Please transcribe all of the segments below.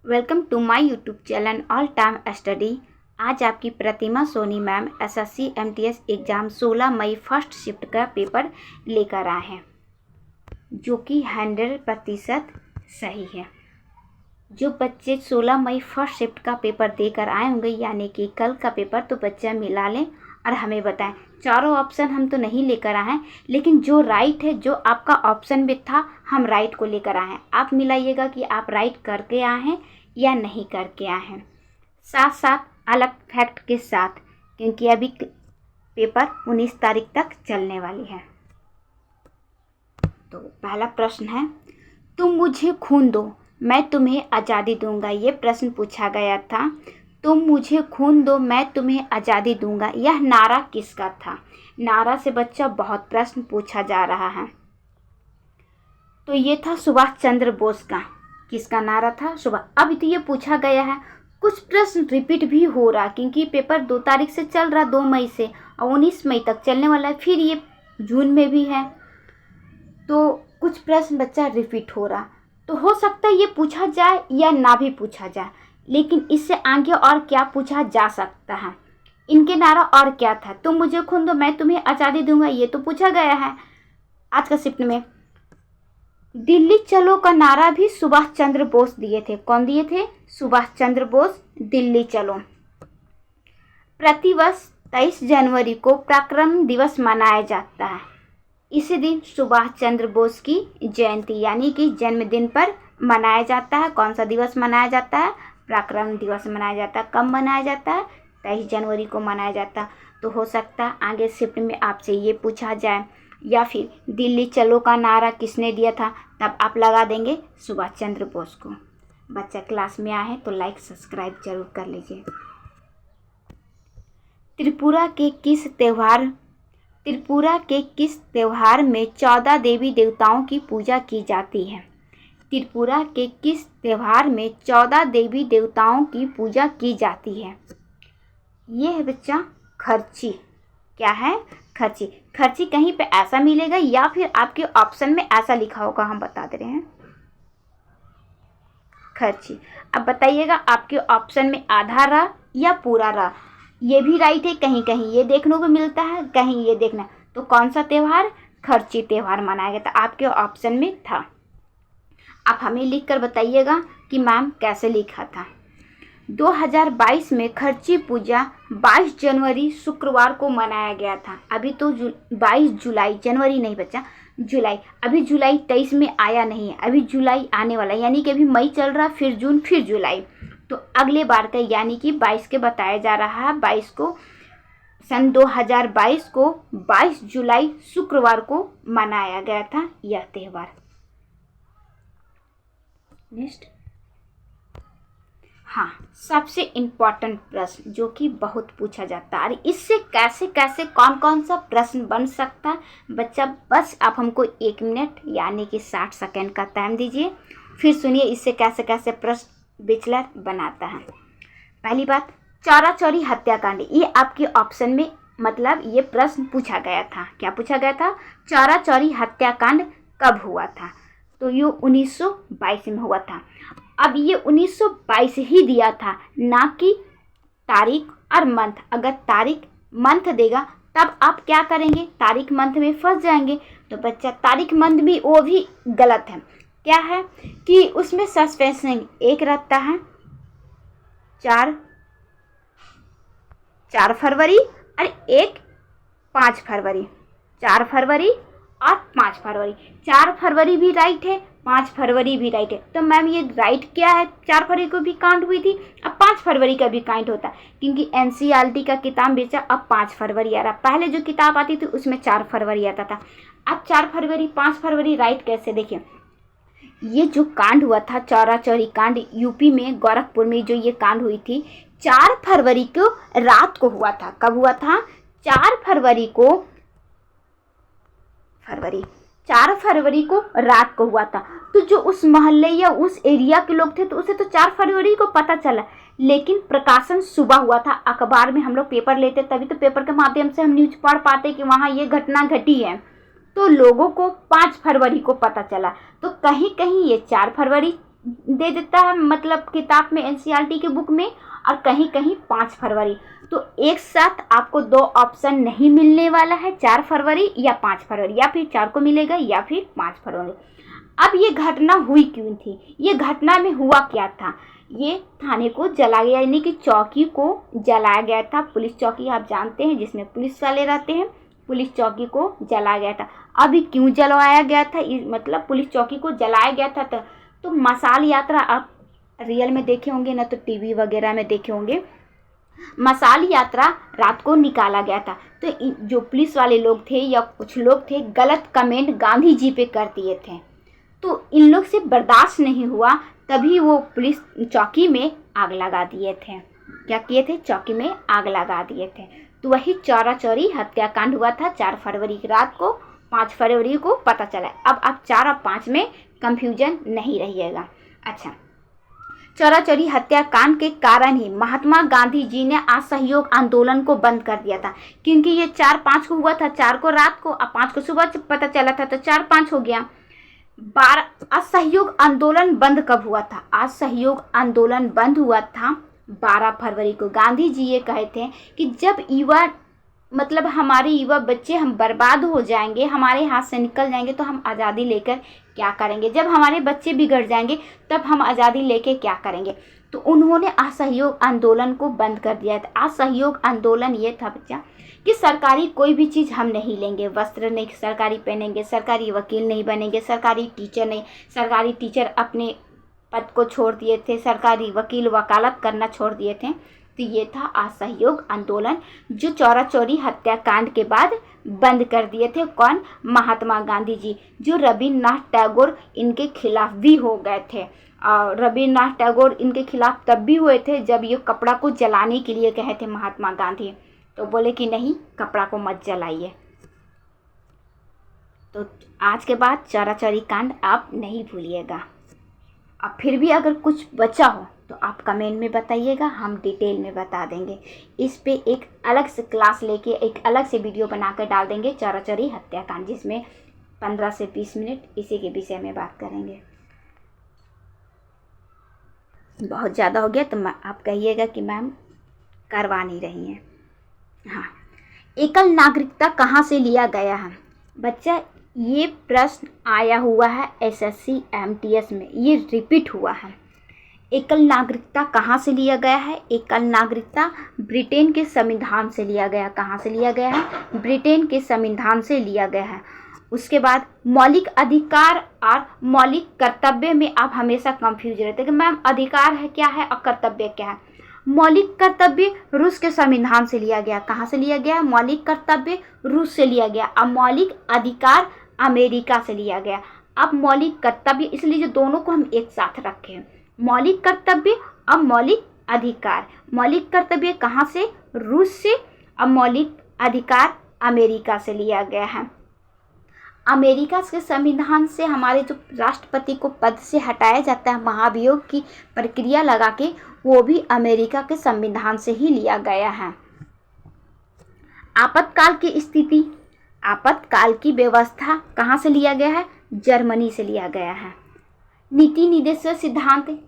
Welcome to my YouTube channel all time study. आज आपकी Pratima Soni ma'am SSC MTS exam 16 मई first shift का paper लेकर आए हैं, जो कि 100% सही है। जो बच्चे 16 मई फर्स्ट शिफ्ट का पेपर देकर आए होंगे, यानी कि कल का पेपर, तो बच्चा मिला लें और हमें बताएं। चारों ऑप्शन हम तो नहीं लेकर आए हैं, लेकिन जो राइट है, जो आपका ऑप्शन में था, हम राइट को लेकर आए हैं। आप मिलाइएगा कि आप राइट करके आए हैं या नहीं करके आए हैं, साथ साथ अलग फैक्ट के साथ, क्योंकि अभी पेपर 19 तारीख तक चलने वाली है। तो पहला प्रश्न है, तुम मुझे खून दो मैं तुम्हें आज़ादी दूंगा। ये प्रश्न पूछा गया था। तुम मुझे खून दो मैं तुम्हें आज़ादी दूंगा, यह नारा किसका था? नारा से बच्चा बहुत प्रश्न पूछा जा रहा है। तो ये था सुभाष चंद्र बोस का। किसका नारा था? सुभाष। अभी तो ये पूछा गया है, कुछ प्रश्न रिपीट भी हो रहा, क्योंकि पेपर 2 तारीख से चल रहा, 2 मई से, और 19 मई तक चलने वाला है। फिर ये जून में भी है, तो कुछ प्रश्न बच्चा रिपीट हो रहा। तो हो सकता है ये पूछा जाए या ना भी पूछा जाए, लेकिन इससे आगे और क्या पूछा जा सकता है? इनके नारा और क्या था? तुम मुझे खून दो मैं तुम्हें आज़ादी दूंगा, ये तो पूछा गया है आज का शिफ्ट में। दिल्ली चलो का नारा भी सुभाष चंद्र बोस दिए थे। कौन दिए थे? सुभाष चंद्र बोस। दिल्ली चलो। प्रतिवर्ष 23 जनवरी को पराक्रम दिवस मनाया जाता है। इसी दिन सुभाष चंद्र बोस की जयंती यानी कि जन्मदिन पर मनाया जाता है। कौन सा दिवस मनाया जाता है? पराक्रम दिवस मनाया जाता है। कब मनाया जाता है? 23 जनवरी को मनाया जाता है। तो हो सकता है आगे शिफ्ट में आपसे ये पूछा जाए, या फिर दिल्ली चलो का नारा किसने दिया था, तब आप लगा देंगे सुभाष चंद्र बोस को। बच्चा क्लास में आए हैं तो लाइक सब्सक्राइब जरूर कर लीजिए। त्रिपुरा के किस त्योहार में 14 देवी देवताओं की पूजा की जाती है? त्रिपुरा के किस त्योहार में 14 देवी देवताओं की पूजा की जाती है? ये है बच्चा खर्ची। क्या है? खर्ची। खर्ची कहीं पे ऐसा मिलेगा या फिर आपके ऑप्शन में ऐसा लिखा होगा, हम बता दे रहे हैं। खर्ची। अब बताइएगा आपके ऑप्शन में आधा रहा या पूरा रहा। ये भी राइट है, कहीं कहीं ये देखने को मिलता है, कहीं ये देखना। तो कौन सा त्यौहार? खर्ची त्यौहार मनाया गया था, आपके ऑप्शन में था। आप हमें लिख कर बताइएगा कि मैम कैसे लिखा था। 2022 में खर्ची पूजा 22 जनवरी शुक्रवार को मनाया गया था। अभी तो 22 जुलाई, जनवरी नहीं बच्चा, जुलाई। अभी जुलाई 23 में आया नहीं है, अभी जुलाई आने वाला है, यानी कि अभी मई चल रहा, फिर जून, फिर जुलाई। तो अगले बार का यानी कि 22 के बताया जा रहा है। 22 को, सन 2022 को 22 जुलाई शुक्रवार को मनाया गया था यह त्यौहार। नेक्स्ट, हाँ, सबसे इम्पॉर्टेंट प्रश्न जो कि बहुत पूछा जाता है, और इससे कैसे कैसे कौन कौन सा प्रश्न बन सकता है बच्चा, बस आप हमको 1 मिनट यानी कि 60 सेकेंड का टाइम दीजिए, फिर सुनिए इससे कैसे कैसे प्रश्न बिचलर बनाता है। पहली बात, चौरा चौरी हत्याकांड, ये आपके ऑप्शन में, मतलब ये प्रश्न पूछा गया था। क्या पूछा गया था? चौरा चौरी हत्याकांड कब हुआ था? तो ये 1922 में हुआ था। अब ये 1922 ही दिया था, ना कि तारीख और मंथ। अगर तारीख मंथ देगा तब आप क्या करेंगे? तारीख मंथ में फंस जाएंगे। तो बच्चा तारीख मंथ भी, वो भी गलत है। क्या है कि उसमें सस्पेंसिंग एक रहता है, 4 फरवरी और एक 5 फरवरी। 4 फरवरी और 5 फरवरी। 4 फरवरी भी राइट है, 5 फरवरी भी राइट है। तो मैम ये राइट क्या है? 4 फरवरी को भी काउंट हुई थी, अब 5 फरवरी का भी काउंट होता है, क्योंकि एनसीईआरटी का किताब बेचा, अब 5 फरवरी आ रहा। पहले जो किताब आती थी उसमें 4 फरवरी आता था, अब 4 फरवरी 5 फरवरी राइट कैसे? देखिए, ये जो कांड हुआ था, चौरा चौरी कांड, यूपी में गोरखपुर में जो ये कांड हुई थी, 4 फरवरी को रात को हुआ था। कब हुआ था? 4 फरवरी को, 4 फरवरी को रात को हुआ था। तो जो उस मोहल्ले या उस एरिया के लोग थे, तो उसे तो 4 फरवरी को पता चला, लेकिन प्रकाशन सुबह हुआ था। अखबार में हम लोग पेपर लेते, तभी तो पेपर के माध्यम से हम न्यूज पढ़ पाते कि वहाँ ये घटना घटी है। तो लोगों को 5 फरवरी को पता चला। तो कहीं कहीं ये 4 फरवरी दे देता है, मतलब किताब में एनसीईआरटी के बुक में, और कहीं कहीं 5 फरवरी। तो एक साथ आपको 2 ऑप्शन नहीं मिलने वाला है, 4 फरवरी या 5 फरवरी, या फिर 4 को मिलेगा या फिर 5 फरवरी। अब ये घटना हुई क्यों थी, ये घटना में हुआ क्या था? ये थाने को जला गया, यानी कि चौकी को जलाया गया था। पुलिस चौकी आप जानते हैं जिसमें पुलिस वाले रहते हैं, पुलिस चौकी को जलाया गया था। अभी क्यों जलवाया गया था, मतलब पुलिस चौकी को जलाया गया था? तो मशाल यात्रा आप रियल में देखे होंगे ना, तो टीवी वगैरह में देखे होंगे। मशाल यात्रा रात को निकाला गया था। तो जो पुलिस वाले लोग थे या कुछ लोग थे, गलत कमेंट गांधी जी पे कर दिए थे। तो इन लोग से बर्दाश्त नहीं हुआ, तभी वो पुलिस चौकी में आग लगा दिए थे। क्या किए थे? चौकी में आग लगा दिए थे। तो वही चौरा चौरी हत्याकांड हुआ था 4 फरवरी की रात को। 5 फरवरी को पता चला। अब आप 4 और 5 में कंफ्यूजन नहीं रहिएगा। अच्छा, चौरा चौरी हत्याकांड के कारण ही महात्मा गांधी जी ने असहयोग आंदोलन को बंद कर दिया था, क्योंकि ये 4-5 को हुआ था, 4 को रात को, अब 5 को सुबह पता चला था, तो 4-5 हो गया। असहयोग आंदोलन बंद कब हुआ था? असहयोग आंदोलन बंद हुआ था 12 फरवरी को। गांधी जी ये कहे थे कि जब युवा, मतलब हमारे युवा बच्चे हम बर्बाद हो जाएंगे, हमारे हाथ से निकल जाएंगे, तो हम आज़ादी लेकर क्या करेंगे? जब हमारे बच्चे बिगड़ जाएंगे तब हम आज़ादी लेके क्या करेंगे? तो उन्होंने असहयोग आंदोलन को बंद कर दिया था। असहयोग आंदोलन ये था बच्चा कि सरकारी कोई भी चीज़ हम नहीं लेंगे, वस्त्र नहीं सरकारी पहनेंगे, सरकारी वकील नहीं बनेंगे, सरकारी टीचर नहीं, सरकारी टीचर अपने पद को छोड़ दिए थे, सरकारी वकील वकालत करना छोड़ दिए थे। तो ये था असहयोग आंदोलन, जो चौरा चौरी हत्याकांड के बाद बंद कर दिए थे। कौन? महात्मा गांधी जी, जो रविन्द्रनाथ टैगोर इनके खिलाफ भी हो गए थे। और रविन्द्रनाथ टैगोर इनके खिलाफ तब भी हुए थे जब ये कपड़ा को जलाने के लिए कहे थे महात्मा गांधी, तो बोले कि नहीं, कपड़ा को मत जलाइए। तो आज के बाद चौरा चौरी कांड आप नहीं भूलिएगा। अब फिर भी अगर कुछ बचा हो तो आप कमेंट में बताइएगा, हम डिटेल में बता देंगे। इस पे एक अलग से क्लास लेके एक अलग से वीडियो बनाकर डाल देंगे, चौरा चौरी हत्याकांड, जिसमें 15 से 20 मिनट इसी के विषय में बात करेंगे। बहुत ज़्यादा हो गया तो आप कहिएगा कि मैम करवा नहीं रही हैं। हाँ, एकल नागरिकता कहाँ से लिया गया है? बच्चा, ये प्रश्न आया हुआ है एसएससी एमटीएस में, ये रिपीट हुआ है। एकल नागरिकता कहाँ से लिया गया है? एकल नागरिकता ब्रिटेन के संविधान से लिया गया। कहाँ से लिया गया है? ब्रिटेन के संविधान से लिया गया है। उसके बाद मौलिक अधिकार और मौलिक कर्तव्य में आप हमेशा कंफ्यूज रहते हैं कि मैम अधिकार है क्या है और कर्तव्य क्या है। मौलिक कर्तव्य रूस के संविधान से लिया गया। कहाँ से लिया गया? मौलिक कर्तव्य रूस से लिया गया। अब मौलिक अधिकार अमेरिका से लिया गया। अब मौलिक कर्तव्य, इसलिए जो दोनों को हम एक साथ रखे हैं, मौलिक कर्तव्य और मौलिक अधिकार। मौलिक कर्तव्य कहाँ से? रूस से। और मौलिक अधिकार अमेरिका से लिया गया है। अमेरिका के संविधान से हमारे जो राष्ट्रपति को पद से हटाया जाता है महाभियोग की प्रक्रिया लगा के, वो भी अमेरिका के संविधान से ही लिया गया है। आपातकाल की स्थिति, आपातकाल की व्यवस्था कहाँ से लिया गया है? जर्मनी से लिया गया है। नीति निर्देशक सिद्धांत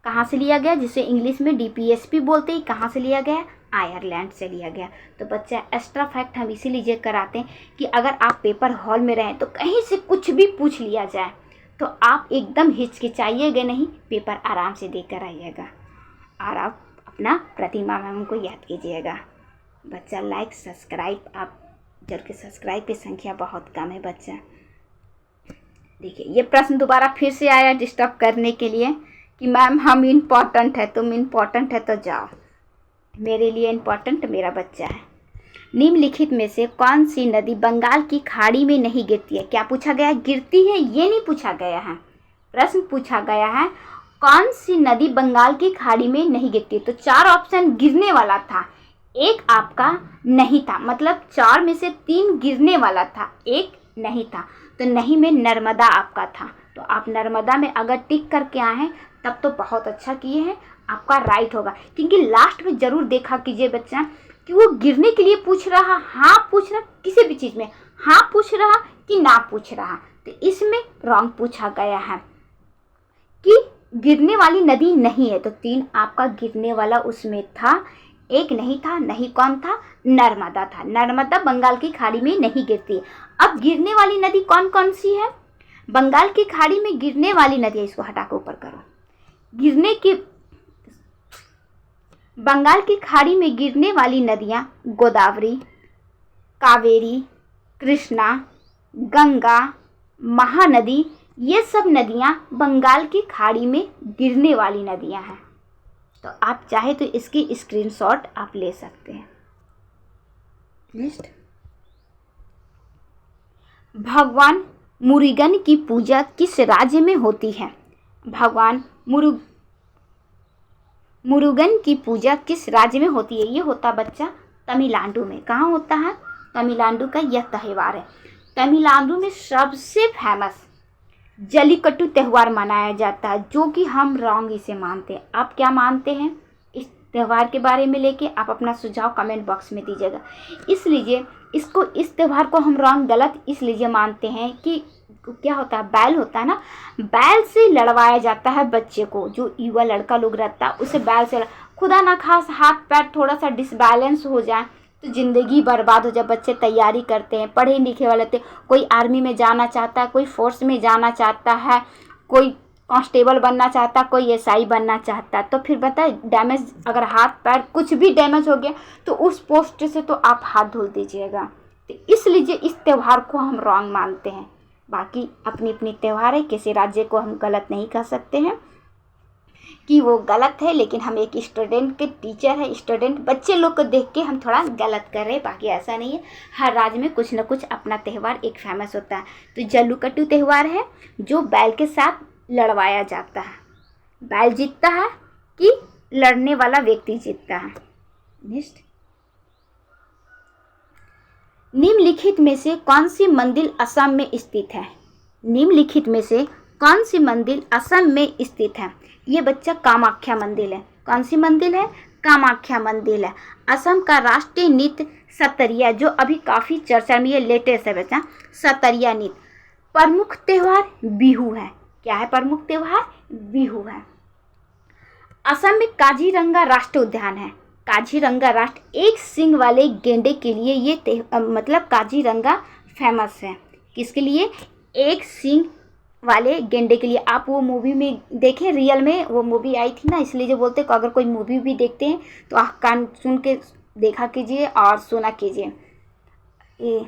कहाँ से लिया गया, जिसे इंग्लिश में डीपीएसपी बोलते हैं, कहाँ से लिया गया? आयरलैंड से लिया गया। तो बच्चा, एक्स्ट्रा फैक्ट हम इसीलिए कराते हैं कि अगर आप पेपर हॉल में रहें तो कहीं से कुछ भी पूछ लिया जाए तो आप एकदम हिचकिचाइएगा नहीं, पेपर आराम से देकर आइएगा और आप अपना प्रतिमा मैम को याद कीजिएगा। बच्चा, लाइक सब्सक्राइब, आप जबकि सब्सक्राइब की संख्या बहुत कम है बच्चा। देखिए, ये प्रश्न दोबारा फिर से आया डिस्टर्ब करने के लिए कि मैम हम इम्पॉर्टेंट है, तुम इम्पॉर्टेंट है तो जाओ। मेरे लिए इम्पॉर्टेंट मेरा बच्चा है। निम्नलिखित में से कौन सी नदी बंगाल की खाड़ी में नहीं गिरती है? क्या पूछा गया? गिरती है, ये नहीं पूछा गया है। प्रश्न पूछा गया है कौन सी नदी बंगाल की खाड़ी में नहीं गिरती है। तो 4 ऑप्शन गिरने वाला था, एक आपका नहीं था, मतलब 4 में से 3 गिरने वाला था, एक नहीं था। तो नहीं में नर्मदा आपका था। तो आप नर्मदा में अगर टिक करके आए हैं तब तो बहुत अच्छा किए हैं, आपका राइट होगा। क्योंकि लास्ट में ज़रूर देखा कीजिए बच्चा कि वो गिरने के लिए पूछ रहा, हाँ पूछ रहा, किसी भी चीज़ में हाँ पूछ रहा कि ना पूछ रहा, तो इसमें रॉन्ग पूछा गया है। गिरने वाली नदी नहीं है, तो 3 आपका गिरने वाला उसमें था, एक नहीं था, नहीं कौन था, नर्मदा था। नर्मदा बंगाल की खाड़ी में नहीं गिरती। अब गिरने वाली नदी कौन कौन सी है? बंगाल की खाड़ी में गिरने वाली नदी, इसको हटा के ऊपर करो, बंगाल की खाड़ी में गिरने वाली नदियां गोदावरी, कावेरी, कृष्णा, गंगा, महानदी, ये सब नदियां बंगाल की खाड़ी में गिरने वाली नदियां हैं। तो आप चाहे तो इसकी स्क्रीनशॉट आप ले सकते हैं। नेक्स्ट, भगवान मुरुगन की पूजा किस राज्य में होती है? भगवान मुरुगन की पूजा किस राज्य में होती है? ये होता बच्चा तमिलनाडु में। कहाँ होता है? तमिलनाडु का यह त्यौहार है। तमिलनाडु में सबसे फेमस जल्लीकट्टू त्यौहार मनाया जाता है, जो कि हम रॉन्ग इसे मानते हैं। आप क्या मानते हैं इस त्यौहार के बारे में लेके आप अपना सुझाव कमेंट बॉक्स में दीजिएगा। इसलिए इस त्यौहार को हम रॉन्ग गलत इसलिए मानते हैं कि क्या होता है, बैल होता है ना, बैल से लड़वाया जाता है बच्चे को। जो युवा लड़का लोग रहता है उसे बैल से खुदा ना खास हाथ पैर थोड़ा सा डिसबैलेंस हो जाए तो ज़िंदगी बर्बाद हो जाए। बच्चे तैयारी करते हैं, पढ़े लिखे वाले थे, कोई आर्मी में जाना चाहता है, कोई फोर्स में जाना चाहता है, कोई कांस्टेबल बनना चाहता है, कोई एसआई बनना चाहता है। तो फिर बताए डैमेज, अगर हाथ पैर कुछ भी डैमेज हो गया तो उस पोस्ट से तो आप हाथ धुल दीजिएगा। तो इसलिए इस त्यौहार को हम रॉन्ग मानते हैं। बाकी अपनी अपनी त्यौहार है, किसी राज्य को हम गलत नहीं कह सकते हैं कि वो गलत है, लेकिन हम एक स्टूडेंट के टीचर है, स्टूडेंट बच्चे लोग को देख के हम थोड़ा गलत कर रहे हैं। बाकी ऐसा नहीं है, हर राज्य में कुछ न कुछ अपना त्यौहार एक फेमस होता है। तो जल्लीकट्टू त्यौहार है जो बैल के साथ लड़वाया जाता है। बैल जीतता है कि लड़ने वाला व्यक्ति जीतता है। नेक्स्ट, निम्नलिखित में से कौन सी मंदिर असम में स्थित है? निम्नलिखित में से कौन सी मंदिर असम में स्थित है? ये बच्चा कामाख्या मंदिर है। कौन सी मंदिर है? कामाख्या मंदिर है। असम का राष्ट्रीय नृत्य सतरिया, जो अभी काफ़ी चर्चा में, ये लेटेस्ट है बच्चा, सतरिया नृत्य। प्रमुख त्यौहार बिहू है। क्या है प्रमुख त्यौहार? बिहू है। असम में काजीरंगा राष्ट्रीय उद्यान है। काजीरंगा राष्ट्र एक सींग वाले गेंडे के लिए ये मतलब काजीरंगा फेमस है। किसके लिए? एक सींग वाले गेंडे के लिए। आप वो मूवी में देखें, रियल में वो मूवी आई थी ना, इसलिए जो बोलते हैं अगर कोई मूवी भी देखते हैं तो आप कान सुन के देखा कीजिए और सुना कीजिए। ये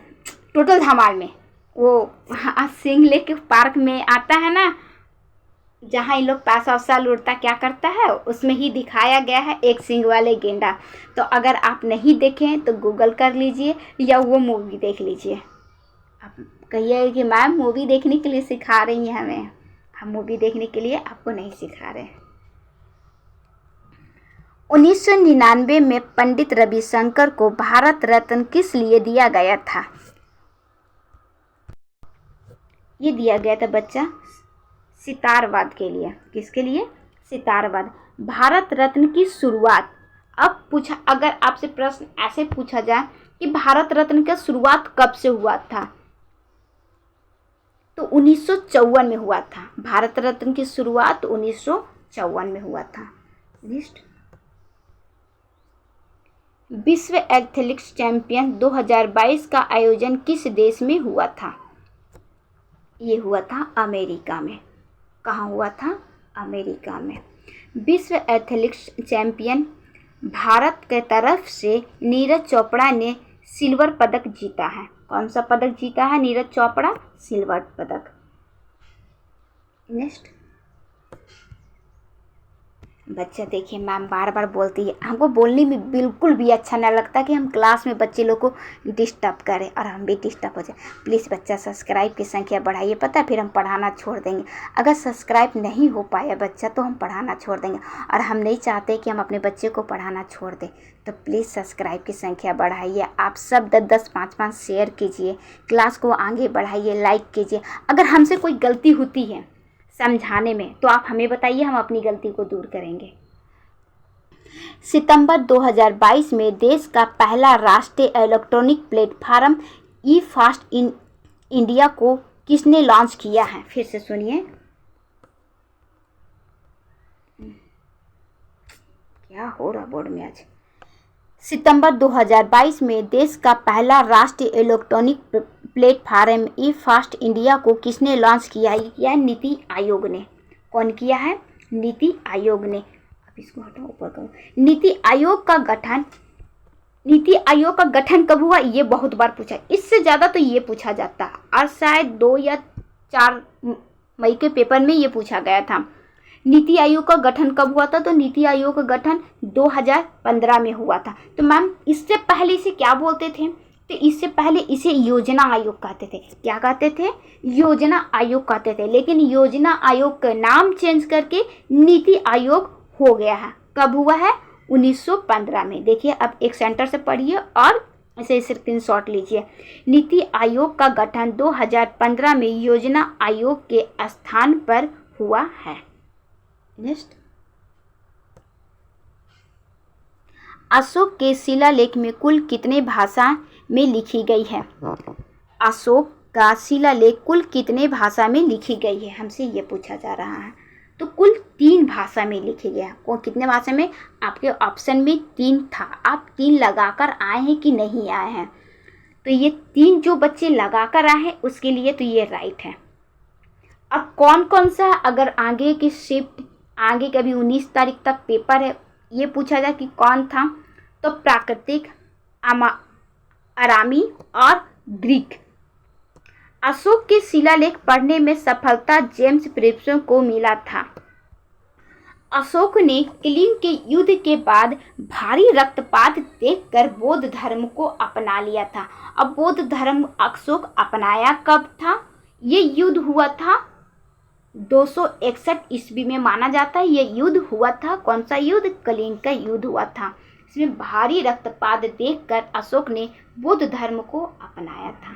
टोटल धमाल में वो सींग लेके पार्क में आता है ना, जहाँ इन लोग पैसा वैसा लूटता क्या करता है, उसमें ही दिखाया गया है एक सींग वाले गेंडा। तो अगर आप नहीं देखें तो गूगल कर लीजिए या वो मूवी देख लीजिए। आप कहिए कि मैम मूवी देखने के लिए सिखा रही हैं हमें, हम मूवी देखने के लिए आपको नहीं सिखा रहे। 1999 में पंडित रविशंकर को भारत रत्न किस लिए दिया गया था? ये दिया गया था बच्चा सितारवाद के लिए। किसके लिए? सितारवाद। भारत रत्न की शुरुआत, अब पूछा, अगर आपसे प्रश्न ऐसे पूछा जाए कि भारत रत्न का शुरुआत कब से हुआ था, तो 1954 में हुआ था। भारत रत्न की शुरुआत 1954 में हुआ था। नेक्स्ट, विश्व एथलेटिक्स चैंपियन 2022 का आयोजन किस देश में हुआ था? ये हुआ था अमेरिका में। कहाँ हुआ था? अमेरिका में। विश्व एथलेटिक्स चैंपियन भारत के तरफ से नीरज चोपड़ा ने सिल्वर पदक जीता है। कौन सा पदक जीता है नीरज चोपड़ा? सिल्वर पदक। नेक्स्ट, बच्चा देखिए मैम बार बार बोलती है, हमको बोलने में बिल्कुल भी अच्छा नहीं लगता कि हम क्लास में बच्चे लोग को डिस्टर्ब करें और हम भी डिस्टर्ब हो जाए। प्लीज़ बच्चा सब्सक्राइब की संख्या बढ़ाइए, पता है फिर हम पढ़ाना छोड़ देंगे। अगर सब्सक्राइब नहीं हो पाया बच्चा तो हम पढ़ाना छोड़ देंगे, और हम नहीं चाहते कि हम अपने बच्चे को पढ़ाना छोड़ दें। तो प्लीज़ सब्सक्राइब की संख्या बढ़ाइए। आप सब 10-10, 5-5 शेयर कीजिए, क्लास को आगे बढ़ाइए, लाइक कीजिए। अगर हमसे कोई गलती होती है समझाने में तो आप हमें बताइए, हम अपनी गलती को दूर करेंगे। सितंबर 2022 में देश का पहला राष्ट्रीय इलेक्ट्रॉनिक प्लेटफॉर्म ई फास्ट इंडिया को किसने लॉन्च किया है? फिर से सुनिए, क्या हो रहा बोर्ड में आज। सितंबर 2022 में देश का पहला राष्ट्रीय इलेक्ट्रॉनिक प्लेटफॉर्म ई फास्ट इंडिया को किसने लॉन्च किया? यह नीति आयोग ने। कौन किया है? नीति आयोग ने। अब इसको हटाओ, ऊपर करो। नीति आयोग का गठन कब हुआ? ये बहुत बार पूछा, इससे ज़्यादा तो ये पूछा जाता है, और शायद 2 या 4 मई के पेपर में ये पूछा गया था। नीति आयोग का गठन कब हुआ था? तो नीति आयोग का गठन 2015 में हुआ था। तो मैम इससे पहले इसे क्या बोलते थे? तो इससे पहले इसे योजना आयोग कहते थे। क्या कहते थे? योजना आयोग कहते थे। लेकिन योजना आयोग का नाम चेंज करके नीति आयोग हो गया है। कब हुआ है? 1915 में। देखिए, अब एक सेंटर से पढ़िए और इसे स्क्रीनशॉट लीजिए। नीति आयोग का गठन 2015 में योजना आयोग के स्थान पर हुआ है। नेक्स्ट, अशोक के शिलालेख में कुल कितने भाषा में लिखी गई है? अशोक का शिलालेख कुल कितने भाषा में लिखी गई है? हमसे ये पूछा जा रहा है। तो कुल 3 भाषा में लिखी गया। कौन कितने भाषा में? आपके ऑप्शन में 3 था, आप 3 लगाकर आए हैं कि नहीं आए हैं? तो ये 3 जो बच्चे लगाकर आए हैं उसके लिए तो ये राइट है। अब कौन कौन सा, अगर आगे की शिफ्ट, आगे का भी 19 तारीख तक पेपर है, ये पूछा जाए कि कौन था, तो प्राकृतिक, अरामी और ग्रीक। अशोक के शिलालेख पढ़ने में सफलता जेम्स प्रिप्सन को मिला था। अशोक ने कलिंग के युद्ध के बाद भारी रक्तपात देखकर बौद्ध धर्म को अपना लिया था। अब बौद्ध धर्म अशोक अपनाया कब था? ये युद्ध हुआ था 261 ईस्वी में माना जाता है। ये युद्ध हुआ था, कौन सा युद्ध? कलिंग का युद्ध हुआ था। इसमें भारी रक्तपात देखकर अशोक ने बौद्ध धर्म को अपनाया था।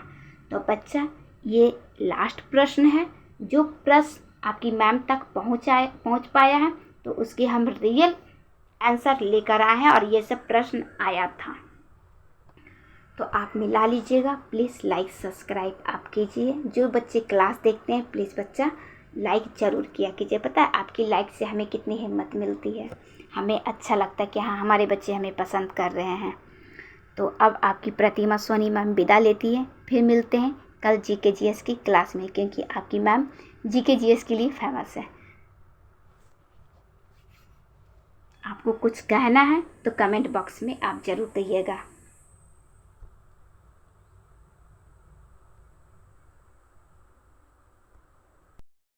तो बच्चा, ये लास्ट प्रश्न है। जो प्रश्न आपकी मैम तक पहुंच पाया है, तो उसके हम रियल आंसर लेकर आए हैं, और ये सब प्रश्न आया था। तो आप मिला लीजिएगा। प्लीज़ लाइक सब्सक्राइब आप कीजिए। जो बच्चे क्लास देखते हैं प्लीज़ बच्चा लाइक ज़रूर किया कीजिए। पता है आपकी लाइक से हमें कितनी हिम्मत मिलती है, हमें अच्छा लगता है कि हाँ, हमारे बच्चे हमें पसंद कर रहे हैं। तो अब आपकी प्रतिमा सोनी मैम विदा लेती है। फिर मिलते हैं कल जीके जीएस की क्लास में, क्योंकि आपकी मैम जीके जीएस के लिए फेमस है। आपको कुछ कहना है तो कमेंट बॉक्स में आप ज़रूर कहिएगा।